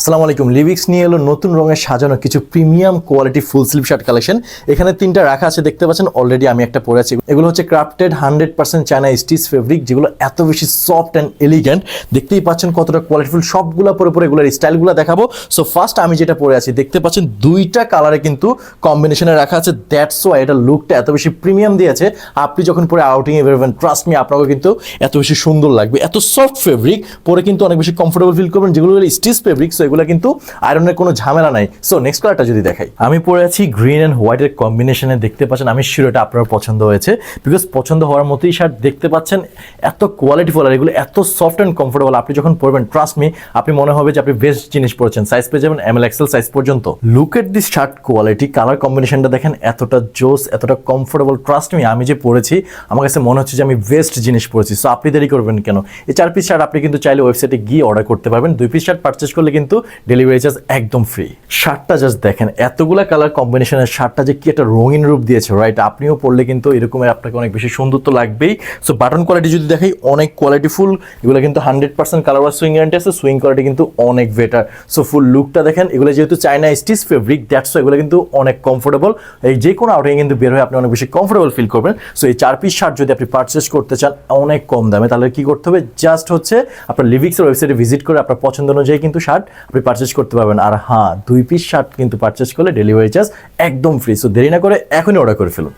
আসসালামু আলাইকুম। লিভিক্স নিয়ে এলো নতুন রঙের সাজানো কিছু premium quality full sleeve shirt collection. এখানে তিনটা রাখা আছে, দেখতে পাচ্ছেন। অলরেডি আমি একটা পরে আছি। এগুলো হচ্ছে ক্রাফটেড 100% চায়না স্টিচ ফেব্রিক, যেগুলো এত বেশি সফট অ্যান্ড এলিগেন্ট। দেখতেই পাচ্ছেন কতটা কোয়ালিটিফুল। সবগুলো পরে পরে এগুলোর স্টাইলগুলো দেখাবো। সো ফার্স্ট আমি যেটা পরে আছি, দেখতে পাচ্ছেন দুইটা কালারে কিন্তু কম্বিনেশনে রাখা আছে। দ্যাটস ওয়াই এটা লুকটা এত বেশি প্রিমিয়াম দিয়েছে। আপনি যখন পরে আউটিংয়ে বেরোবেন, ট্রাস্ট মি, আপনাকে কিন্তু এত বেশি সুন্দর লাগবে। এত সফট ফেব্রিক, পরে কিন্তু অনেক বেশি কমফোর্টেবল ফিল করবেন। যেগুলো স্টিচ ফেব্রিক, সো এগুলো কিন্তু আয়রনের কোনো ঝামেলা নাই। সো নেক্সট কালারটা যদি দেখাই, আমি পরে আছি গ্রিন অ্যান্ড হোয়াইটের কম্বিনেশনে। দেখতে পাচ্ছেন, আমি শিওর এটা আপনার পছন্দ হয়েছে, বিকজ পছন্দ হওয়ার মতোই শার্ট। দেখতে পাচ্ছেন এত কোয়ালিটিফুল, আর এগুলো এত সফট অ্যান্ড কমফোর্টেবল। আপনি যখন পরবেন, ট্রাস্ট মি, আপনি মনে হবে যে আপনি বেস্ট জিনিস পরেছেন। সাইজ পেয়ে যাবেন ML XL সাইজ পর্যন্ত। Look at this shirt quality, colour কম্বিনেশনটা দেখেন, এতটা জোস, এতটা কমফোর্টেবল। ট্রাস্ট মি, আমি যে পরেছি, আমার কাছে মনে হচ্ছে যে আমি বেস্ট জিনিস পরেছি। সো আপনি দেরি করবেন কেন? এই 4 পিস শার্ট আপনি কিন্তু চাইলে ওয়েবসাইটে গিয়ে অর্ডার করতে পারবেন। 2 পিস শার্ট পারচেজ করলে কিন্তু ডেলিভারি চার্জ একদম ফ্রি। শার্টটা জাস্ট দেখেন, এতগুলা কালার কম্বিনেশনের শার্টটা যে কি একটা রঙিন রূপ দিয়েছে, রাইট? আপনিও পরলে কিন্তু এরকমের আপনাকে অনেক বেশি সুন্দর তো লাগবেই। সো বাটন কোয়ালিটি যদি দেখাই, অনেক কোয়ালিটিফুল। এগুলো কিন্তু 100% কালার ওয়াশ সুইং গ্যারান্টি আছে। সুইং কোয়ালিটি কিন্তু অনেক বেটার। সো ফুল লুকটা দেখেন। এগুলো যেহেতু China stitch fabric, that's why এগুলো কিন্তু অনেক কমফোর্টেবল। এই যে কোনো আউটিংয়ে কিন্তু বের হয়ে আপনি অনেক বেশি কমফোর্টেবল ফিল করবেন। সো এই 4 পিস শার্ট যদি আপনি পারচেস করতে চান অনেক কম দামে, তাহলে কি করতে হবে? জাস্ট হচ্ছে আপনার লিভিক্সের ওয়েবসাইটে ভিজিট করে আপনার পছন্দ অনুযায়ী কিন্তু শার্ট আপনি পারচেস করতে পারবেন। আর হ্যাঁ, 2 পিস শার্ট কিন্তু পারচেস করলে ডেলিভারি চার্জ একদম ফ্রি। সো দেরি না করে এখনই অর্ডার করে ফেলুন।